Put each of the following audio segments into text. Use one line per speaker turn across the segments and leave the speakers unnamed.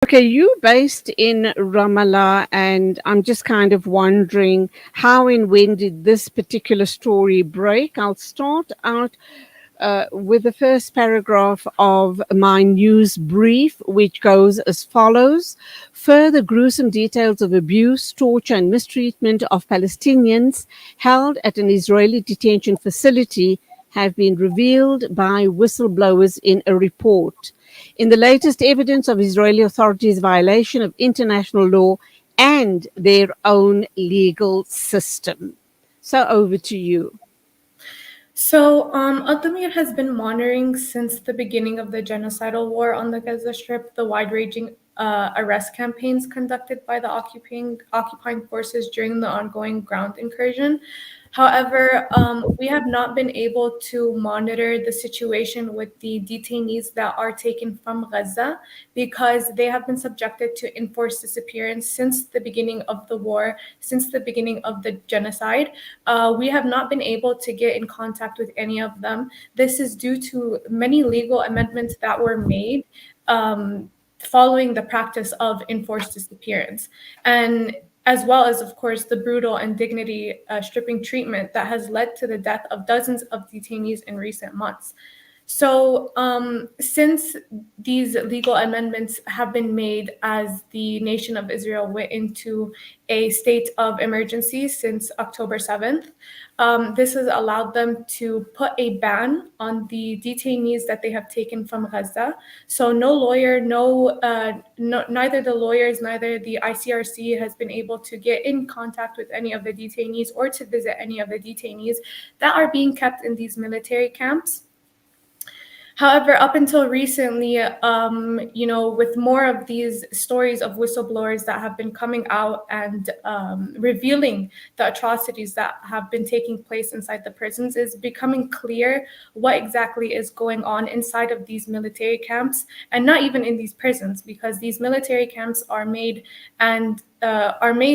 Okay, you based in Ramallah, and I'm just kind of wondering how and when did this particular story break? I'll start out with the first paragraph of my news brief, which goes as follows. Further gruesome details of abuse, torture, and mistreatment of Palestinians held at an Israeli detention facility have been revealed by whistleblowers in a report. In the latest evidence of Israeli authorities' violation of international law and their own legal system. So over to you.
So, Addameer has been monitoring since the beginning of the genocidal war on the Gaza Strip the wide-ranging arrest campaigns conducted by the occupying forces during the ongoing ground incursion. However, we have not been able to monitor the situation with the detainees that are taken from Gaza because they have been subjected to enforced disappearance since the beginning of the war, since the beginning of the genocide. We have not been able to get in contact with any of them. This is due to many legal amendments that were made following the practice of enforced disappearance. And as well as, of course, the brutal and dignity stripping treatment that has led to the death of dozens of detainees in recent months. So, since these legal amendments have been made as the nation of Israel went into a state of emergency since October 7th, this has allowed them to put a ban on the detainees that they have taken from Gaza. So, no lawyer, neither the lawyers, neither the ICRC has been able to get in contact with any of the detainees or to visit any of the detainees that are being kept in these military camps. However, up until recently, with more of these stories of whistleblowers that have been coming out and revealing the atrocities that have been taking place inside the prisons, is becoming clear what exactly is going on inside of these military camps, and not even in these prisons, because these military camps are made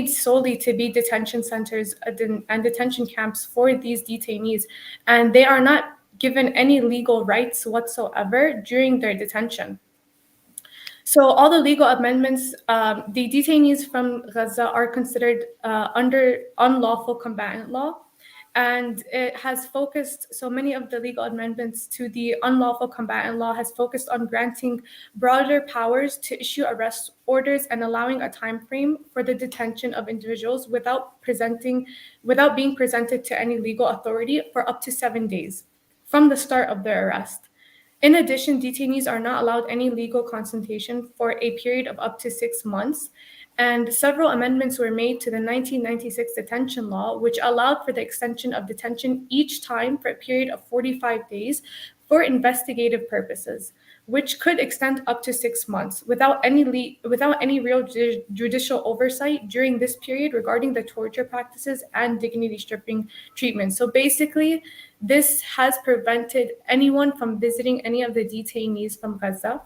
solely to be detention centers and detention camps for these detainees, and they are not given any legal rights whatsoever during their detention. So all the legal amendments, the detainees from Gaza are considered under unlawful combatant law. And it has focused, so many of the legal amendments to the unlawful combatant law has focused on granting broader powers to issue arrest orders and allowing a time frame for the detention of individuals without being presented to any legal authority for up to 7 days from the start of their arrest. In addition, detainees are not allowed any legal consultation for a period of up to 6 months, and several amendments were made to the 1996 detention law, which allowed for the extension of detention each time for a period of 45 days for investigative purposes, which could extend up to 6 months without any real judicial oversight during this period regarding the torture practices and dignity stripping treatment. So basically, this has prevented anyone from visiting any of the detainees from Gaza.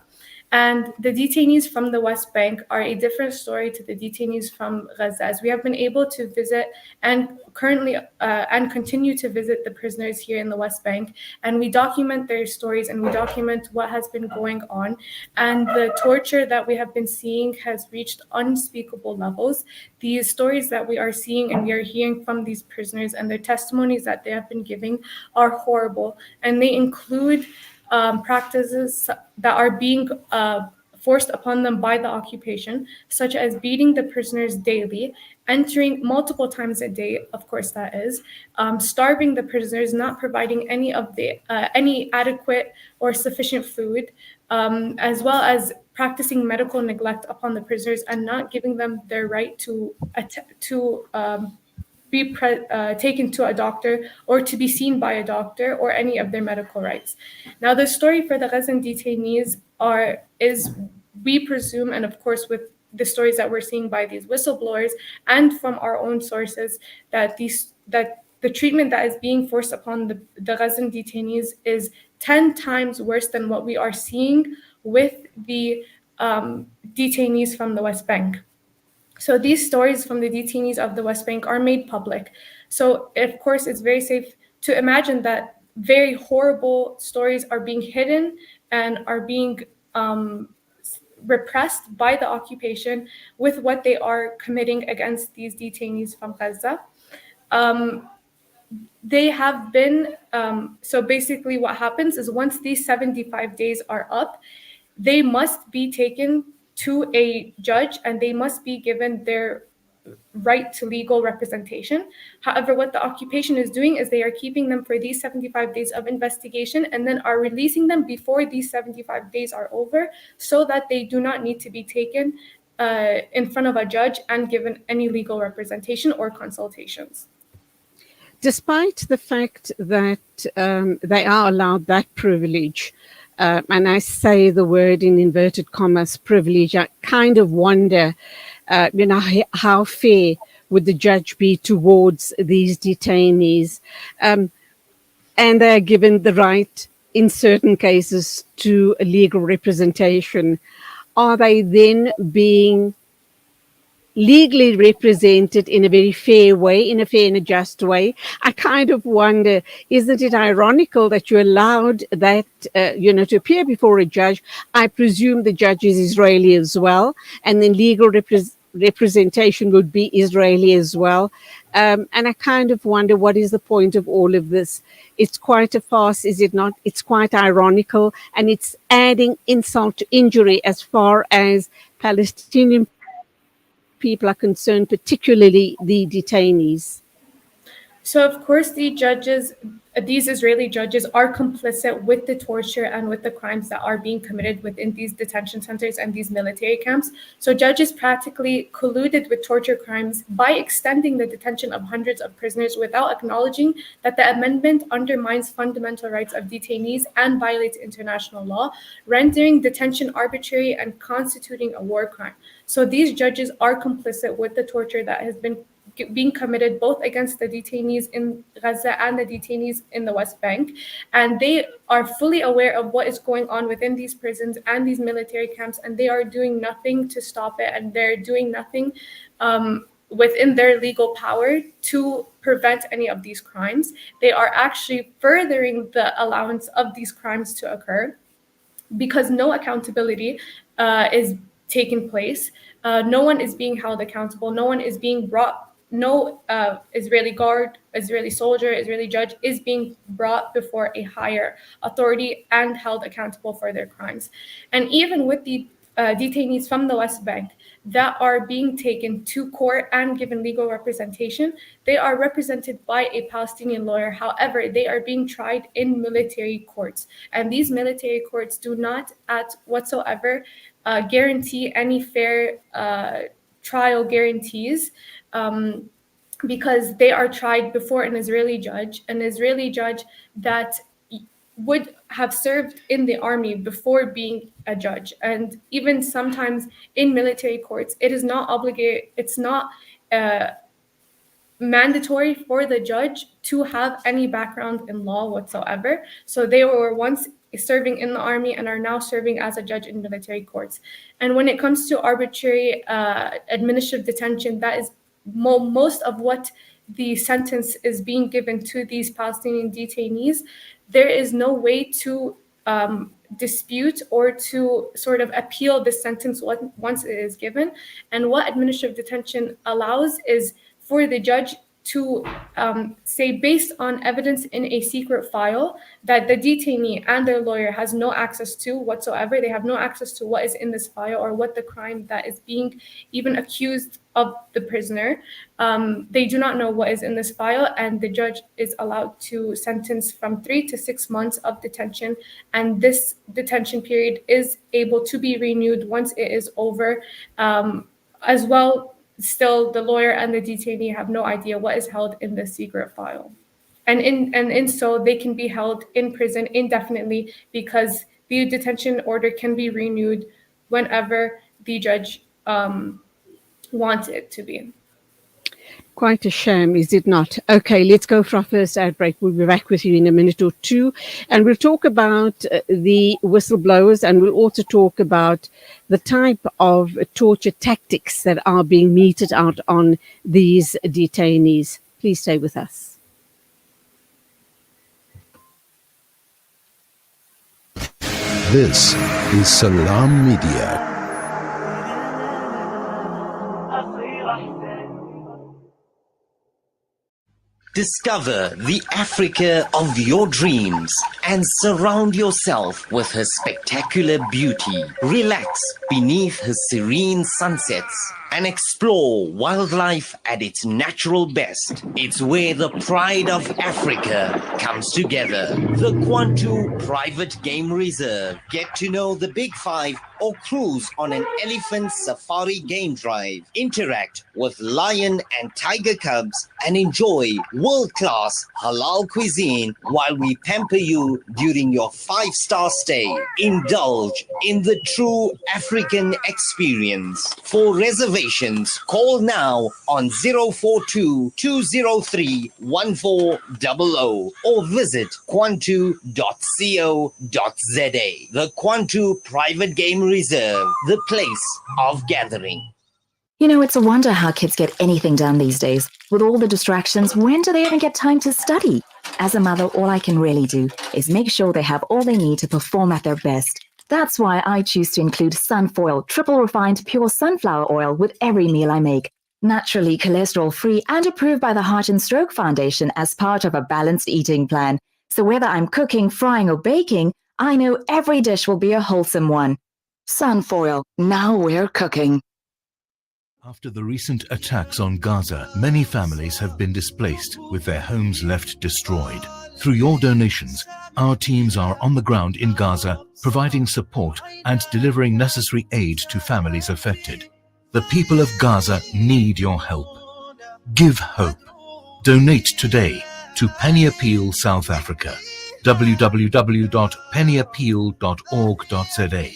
And the detainees from the West Bank are a different story to the detainees from Gaza, as we have been able to visit and currently and continue to visit the prisoners here in the West Bank. And we document their stories and we document what has been going on. And the torture that we have been seeing has reached unspeakable levels. These stories that we are seeing and we are hearing from these prisoners and their testimonies that they have been giving are horrible. And they include practices that are being forced upon them by the occupation, such as beating the prisoners daily, entering multiple times a day, of course that is, starving the prisoners, not providing any adequate or sufficient food, as well as practicing medical neglect upon the prisoners and not giving them their right to taken to a doctor or to be seen by a doctor or any of their medical rights. Now, the story for the Gazan detainees is, we presume, and of course with the stories that we're seeing by these whistleblowers and from our own sources, that the treatment that is being forced upon the Gazan detainees is 10 times worse than what we are seeing with the detainees from the West Bank. So these stories from the detainees of the West Bank are made public. So of course, it's very safe to imagine that very horrible stories are being hidden and are being repressed by the occupation with what they are committing against these detainees from Gaza. They have been, so basically what happens is once these 75 days are up, they must be taken to a judge and they must be given their right to legal representation. However, what the occupation is doing is they are keeping them for these 75 days of investigation and then are releasing them before these 75 days are over so that they do not need to be taken in front of a judge and given any legal representation or consultations.
Despite the fact that they are allowed that privilege, and I say the word in inverted commas, privilege, I kind of wonder, how fair would the judge be towards these detainees? And they're given the right, in certain cases, to a legal representation. Are they then being legally represented in a very fair way, in a fair and a just way? I kind of wonder, isn't it ironical that you're allowed that, to appear before a judge? I presume the judge is Israeli as well, and then legal representation would be Israeli as well. And I kind of wonder, what is the point of all of this? It's quite a farce, is it not? It's quite ironical, and it's adding insult to injury as far as Palestinian people are concerned, particularly the detainees.
So, of course, these Israeli judges are complicit with the torture and with the crimes that are being committed within these detention centers and these military camps. So, judges practically colluded with torture crimes by extending the detention of hundreds of prisoners without acknowledging that the amendment undermines fundamental rights of detainees and violates international law, rendering detention arbitrary and constituting a war crime. So, these judges are complicit with the torture that has been being committed both against the detainees in Gaza and the detainees in the West Bank. And they are fully aware of what is going on within these prisons and these military camps, and they are doing nothing to stop it, and they're doing nothing within their legal power to prevent any of these crimes. They are actually furthering the allowance of these crimes to occur because no accountability is taking place. No one is being held accountable. No one is being brought. No Israeli guard, Israeli soldier, Israeli judge is being brought before a higher authority and held accountable for their crimes. And even with the detainees from the West Bank that are being taken to court and given legal representation, they are represented by a Palestinian lawyer. However, they are being tried in military courts. And these military courts do not at whatsoever guarantee any fair trial guarantees because they are tried before an Israeli judge that would have served in the army before being a judge. And even sometimes in military courts, it is not obligated, it's not mandatory for the judge to have any background in law whatsoever. So they were once serving in the army and are now serving as a judge in military courts. And when it comes to arbitrary administrative detention, that is most of what the sentence is being given to these Palestinian detainees. There is no way to dispute or to sort of appeal the sentence once it is given. And what administrative detention allows is for the judge to say, based on evidence in a secret file that the detainee and their lawyer has no access to whatsoever, they have no access to what is in this file or what the crime that is being even accused of the prisoner. They do not know what is in this file, and the judge is allowed to sentence from 3 to 6 months of detention. And this detention period is able to be renewed once it is over. As well, still the lawyer and the detainee have no idea what is held in the secret file. And in so they can be held in prison indefinitely because the detention order can be renewed whenever the judge wants it to be.
Quite a shame, is it not? Okay, let's go for our first ad break. We'll be back with you in a minute or two. And we'll talk about the whistleblowers, and we'll also talk about the type of torture tactics that are being meted out on these detainees. Please stay with us.
This is Salam Media. Discover the Africa of your dreams and surround yourself with her spectacular beauty. Relax beneath her serene sunsets and explore wildlife at its natural best. It's where the pride of Africa comes together. The Kwantu Private Game Reserve. Get to know the Big Five or cruise on an elephant safari game drive. Interact with lion and tiger cubs and enjoy world-class halal cuisine while we pamper you during your 5-star stay. Indulge in the true African experience. For reservations, call now on 042 203 1400 or visit kwantu.co.za. The Kwantu Private Game Reserve, the place of gathering.
You know, it's a wonder how kids get anything done these days. With all the distractions, when do they even get time to study? As a mother, all I can really do is make sure they have all they need to perform at their best. That's why I choose to include Sunfoil, triple refined pure sunflower oil with every meal I make. Naturally cholesterol-free and approved by the Heart and Stroke Foundation as part of a balanced eating plan. So whether I'm cooking, frying, or baking, I know every dish will be a wholesome one. Sunfoil, now we're cooking.
After the recent attacks on Gaza, many families have been displaced with their homes left destroyed. Through your donations, our teams are on the ground in Gaza, providing support and delivering necessary aid to families affected. The people of Gaza need your help. Give hope. Donate today to Penny Appeal South Africa. www.pennyappeal.org.za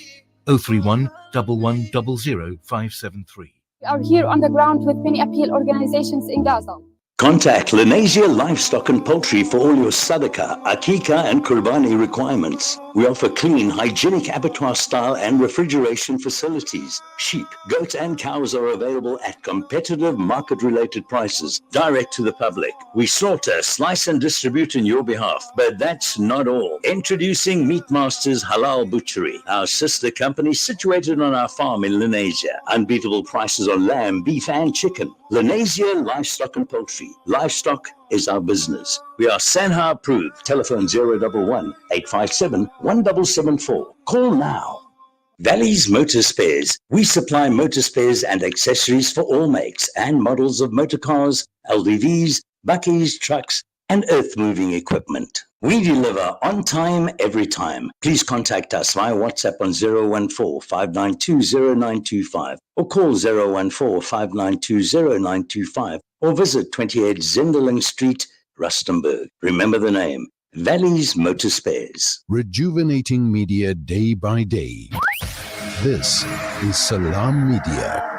031 1100 573.
We are here on the ground with many appeal organizations in Gaza.
Contact Lenasia Livestock and Poultry for all your sadaqah, akika and kurbani requirements. We offer clean, hygienic abattoir style and refrigeration facilities. Sheep, goats and cows are available at competitive market-related prices, direct to the public. We slaughter, slice and distribute on your behalf. But that's not all. Introducing Meat Masters Halal Butchery, our sister company situated on our farm in Lenasia. Unbeatable prices on lamb, beef and chicken. Lenasia Livestock and Poultry. Livestock is our business. We are Sanha approved. Telephone 011 857 1774. Call now. Valley's Motor Spares. We supply motor spares and accessories for all makes and models of motor cars, LDVs, buckies, trucks, and earth-moving equipment. We deliver on time, every time. Please contact us via WhatsApp on 014-592-0925 or call 014-592-0925 or visit 28 Zenderling Street, Rustenburg. Remember the name, Valley's Motor Spares.
Rejuvenating media day by day. This is Salam Media.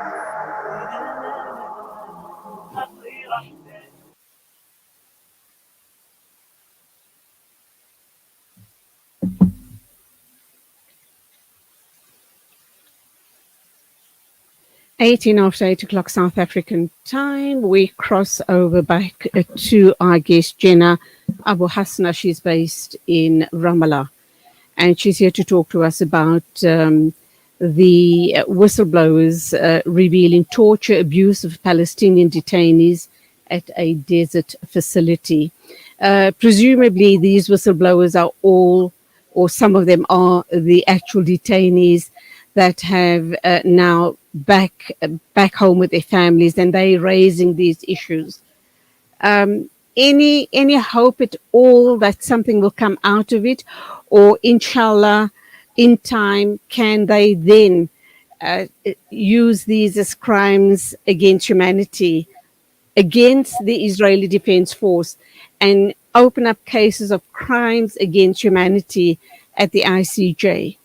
After 8 o'clock South African time, we cross over back to our guest Jenna Abuhasna. She's based in Ramallah, and she's here to talk to us about the whistleblowers revealing torture, abuse of Palestinian detainees at a desert facility. Presumably, these whistleblowers are all, or some of them are, the actual detainees that have now back home with their families, and they raising these issues. Any hope at all that something will come out of it, or inshallah, in time, can they then use these as crimes against humanity, against the Israeli Defense Force, and open up cases of crimes against humanity at the ICJ?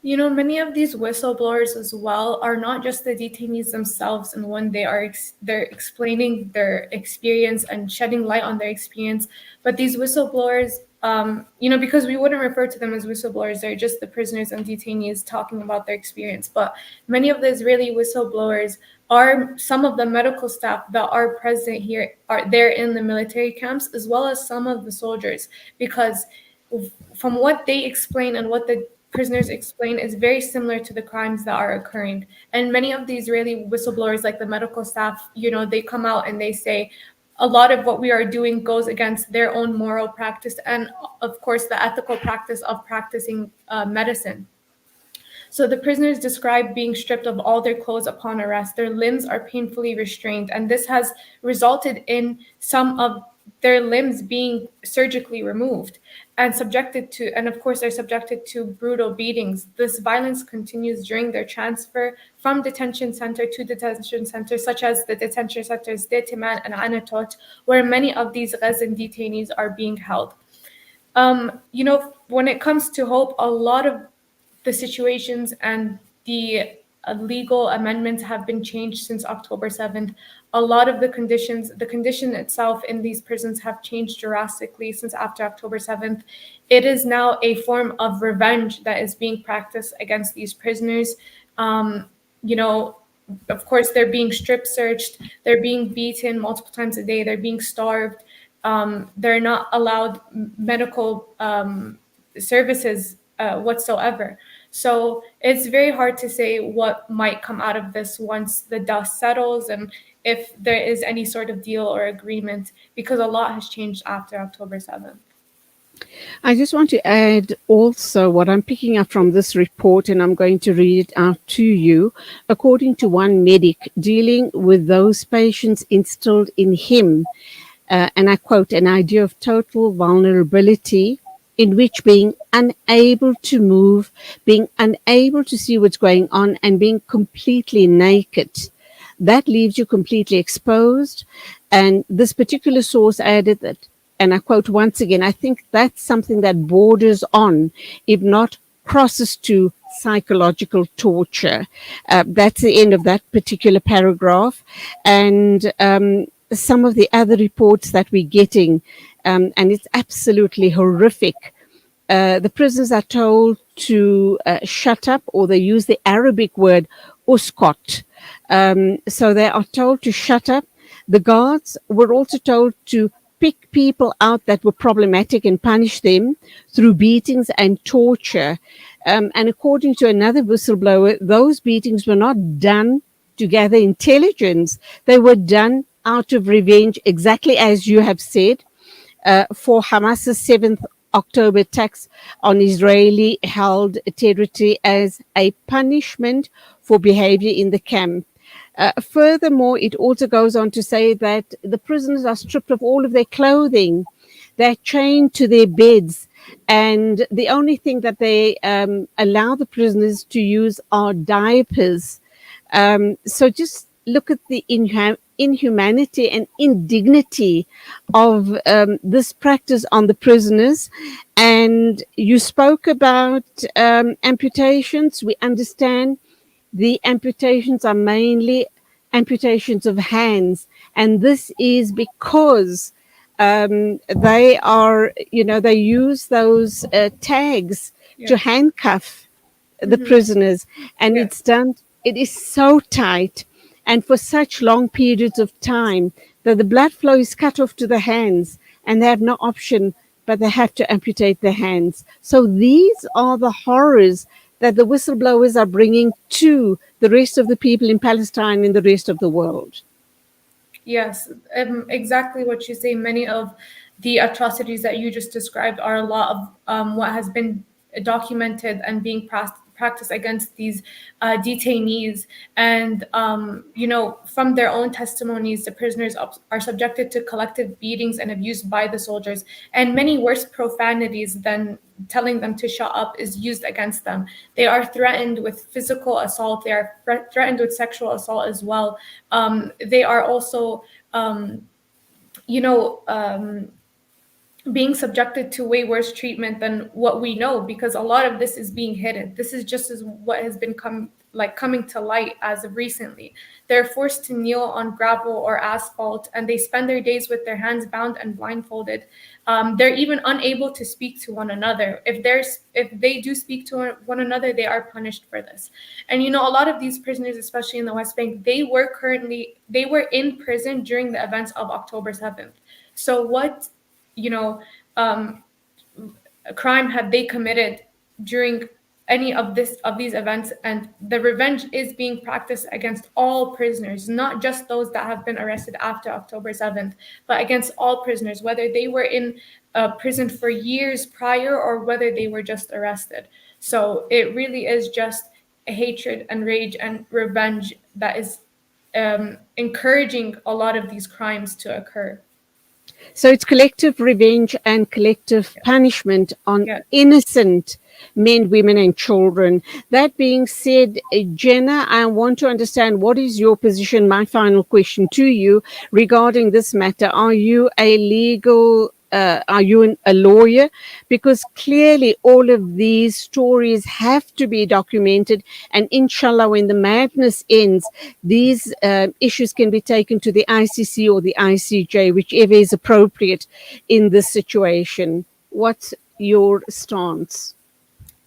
You know, many of these whistleblowers as well are not just the detainees themselves, and when they're explaining their experience and shedding light on their experience, but these whistleblowers, because we wouldn't refer to them as whistleblowers, they're just the prisoners and detainees talking about their experience. But many of the Israeli whistleblowers are some of the medical staff that are present here, are there in the military camps, as well as some of the soldiers, because from what they explain and what the prisoners explain, is very similar to the crimes that are occurring. And many of the Israeli whistleblowers, like the medical staff, they come out and they say a lot of what we are doing goes against their own moral practice and, of course, the ethical practice of practicing medicine. So the prisoners describe being stripped of all their clothes upon arrest. Their limbs are painfully restrained, and this has resulted in some of their limbs being surgically removed and of course, they're subjected to brutal beatings. This violence continues during their transfer from detention center to detention center, such as the detention centers Detiman and Anatot, where many of these Gazan detainees are being held. When it comes to hope, a lot of the situations and the legal amendments have been changed since October 7th. A lot of the condition itself in these prisons have changed drastically since after October 7th. It is now a form of revenge that is being practiced against these prisoners. Of course, they're being strip searched, they're being beaten multiple times a day, they're being starved. They're not allowed medical services whatsoever. So it's very hard to say what might come out of this once the dust settles and if there is any sort of deal or agreement, because a lot has changed after October 7th.
I just want to add also what I'm picking up from this report, and I'm going to read it out to you. According to one medic dealing with those patients instilled in him, and I quote, an idea of total vulnerability in which being unable to move, being unable to see what's going on, and being completely naked, that leaves you completely exposed. And this particular source added that, and I quote once again, I think that's something that borders on, if not crosses to, psychological torture. That's the end of that particular paragraph. And some of the other reports that we're getting, and it's absolutely horrific. The prisoners are told to shut up, or they use the Arabic word uskot. So they are told to shut up. The guards were also told to pick people out that were problematic and punish them through beatings and torture. And according to another whistleblower, those beatings were not done to gather intelligence. They were done out of revenge, exactly as you have said, for Hamas's 7th October attacks on Israeli-held territory as a punishment for behavior in the camp. Furthermore, it also goes on to say that the prisoners are stripped of all of their clothing. They're chained to their beds. And the only thing that they allow the prisoners to use are diapers. So just look at the inhumanity and indignity of this practice on the prisoners. And you spoke about amputations. We understand the amputations are mainly amputations of hands. And this is because they are, they use those tags to handcuff the prisoners. And it is so tight and for such long periods of time that the blood flow is cut off to the hands and they have no option, but they have to amputate their hands. So these are the horrors that the whistleblowers are bringing to the rest of the people in Palestine and the rest of the world.
Yes, exactly what you say. Many of the atrocities that you just described are a lot of what has been documented and being practiced against these detainees. And, from their own testimonies, the prisoners are subjected to collective beatings and abuse by the soldiers. And many worse profanities than telling them to shut up is used against them. They are threatened with physical assault. They are threatened with sexual assault as well. They are also, being subjected to way worse treatment than what we know, because a lot of this is being hidden. This is just as what has been coming to light as of recently. They're forced to kneel on gravel or asphalt, and they spend their days with their hands bound and blindfolded. They're even unable to speak to one another. If they do speak to one another, they are punished for this. And a lot of these prisoners, especially in the West Bank, they were in prison during the events of October 7th. So what crime have they committed during any of these events, and the revenge is being practiced against all prisoners, not just those that have been arrested after October 7th, but against all prisoners, whether they were in prison for years prior or whether they were just arrested. So it really is just a hatred and rage and revenge that is encouraging a lot of these crimes to occur.
So it's collective revenge and collective punishment on innocent men, women, and children. That being said, Jenna, I want to understand, what is your position? My final question to you regarding this matter. Are you a legal are you a lawyer? Because clearly all of these stories have to be documented, and inshallah, when the madness ends, these issues can be taken to the ICC or the ICJ, whichever is appropriate in this situation. What's your stance?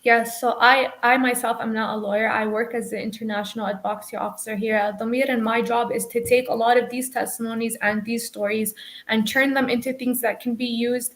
Yes, so I myself am not a lawyer. I work as the international advocacy officer here at Addameer, and my job is to take a lot of these testimonies and these stories and turn them into things that can be used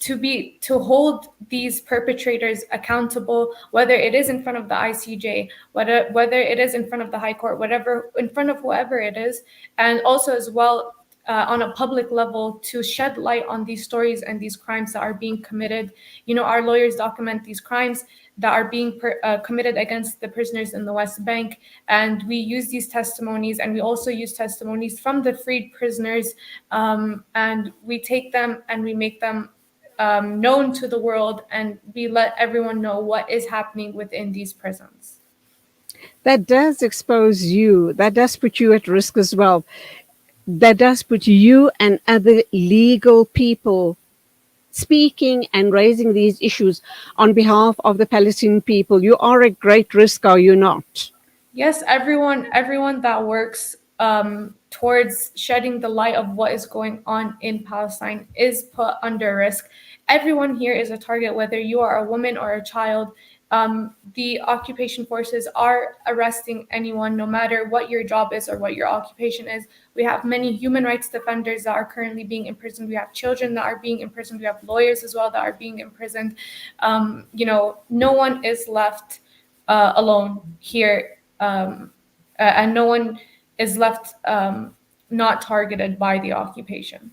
to hold these perpetrators accountable, whether it is in front of the ICJ, whether it is in front of the High Court, whatever, in front of whoever it is, and also as well on a public level to shed light on these stories and these crimes that are being committed. You know, our lawyers document these crimes that are being committed against the prisoners in the West Bank, and we use these testimonies, and we also use testimonies from the freed prisoners, and we take them and we make them known to the world, and we let everyone know what is happening within these prisons.
That does expose you. That does put you at risk as well. That does put you and other legal people speaking and raising these issues on behalf of the Palestinian people. You are at great risk, are you not?
Yes, everyone that works towards shedding the light of what is going on in Palestine is put under risk. Everyone here is a target, whether you are a woman or a child. The occupation forces are arresting anyone, no matter what your job is or what your occupation is. We have many human rights defenders that are currently being imprisoned. We have children that are being imprisoned. We have lawyers as well that are being imprisoned. You know, no one is left alone here, and no one is left not targeted by the occupation.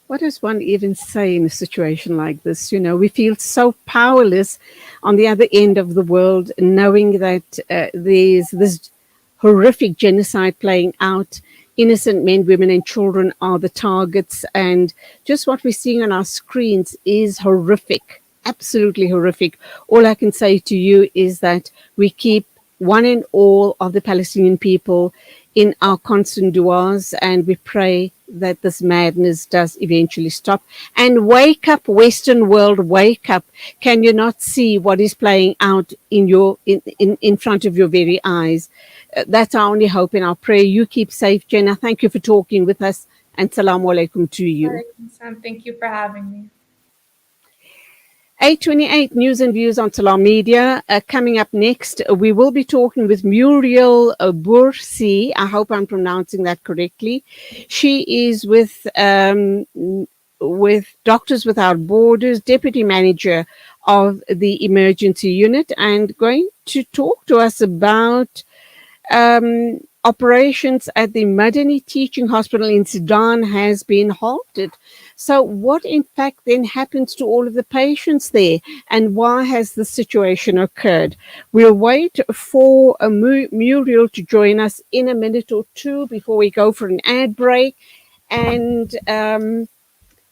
What does one even say in a situation like this? You know, we feel so powerless on the other end of the world, knowing that there's this horrific genocide playing out. Innocent men, women, and children are the targets. And just what we're seeing on our screens is horrific, absolutely horrific. All I can say to you is that we keep one and all of the Palestinian people in our constant duas, and we pray that this madness does eventually stop. And wake up, Western world, wake up. Can you not see what is playing out in front of your very eyes? That's our only hope and our prayer. You keep safe, Jenna. Thank you for talking with us, and salamu alaikum to you.
Thank you for having me.
828 News and Views on Salam Media. Coming up next, we will be talking with Muriel Bursi. I hope I'm pronouncing that correctly. She is with Doctors Without Borders, Deputy Manager of the Emergency Unit, and going to talk to us about operations at the Madani Teaching Hospital in Sudan has been halted. So what in fact then happens to all of the patients there, and why has this situation occurred? We'll wait for Muriel to join us in a minute or two before we go for an ad break, and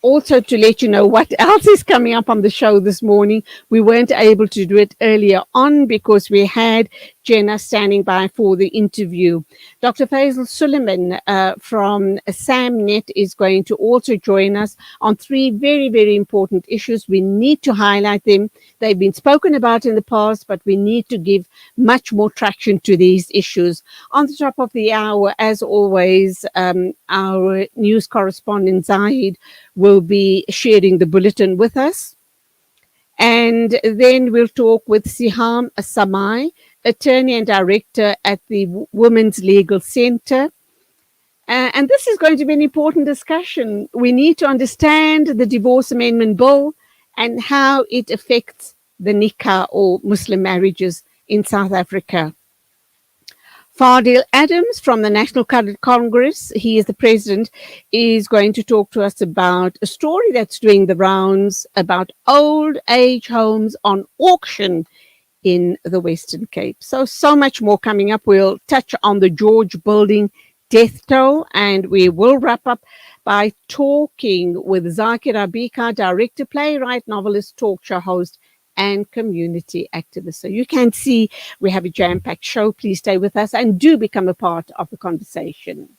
also to let you know what else is coming up on the show this morning. We weren't able to do it earlier on because we had Jenna standing by for the interview. Dr. Faisal Suleiman from SAMNet is going to also join us on three very, very important issues. We need to highlight them. They've been spoken about in the past, but we need to give much more traction to these issues. On the top of the hour, as always, our news correspondent Zahid will be sharing the bulletin with us. And then we'll talk with Siham Samai, attorney and director at the Women's Legal Center. And this is going to be an important discussion. We need to understand the Divorce Amendment Bill and how it affects the nikah or Muslim marriages in South Africa. Fadil Adams from the National Congress, he is the president, is going to talk to us about a story that's doing the rounds about old age homes on auction in the Western Cape. So much more coming up. We'll touch on the George Building death toll, and we will wrap up by talking with Zakir Abika, director, playwright, novelist, talk show host, and community activist. So you can see we have a jam-packed show. Please stay with us and do become a part of the conversation.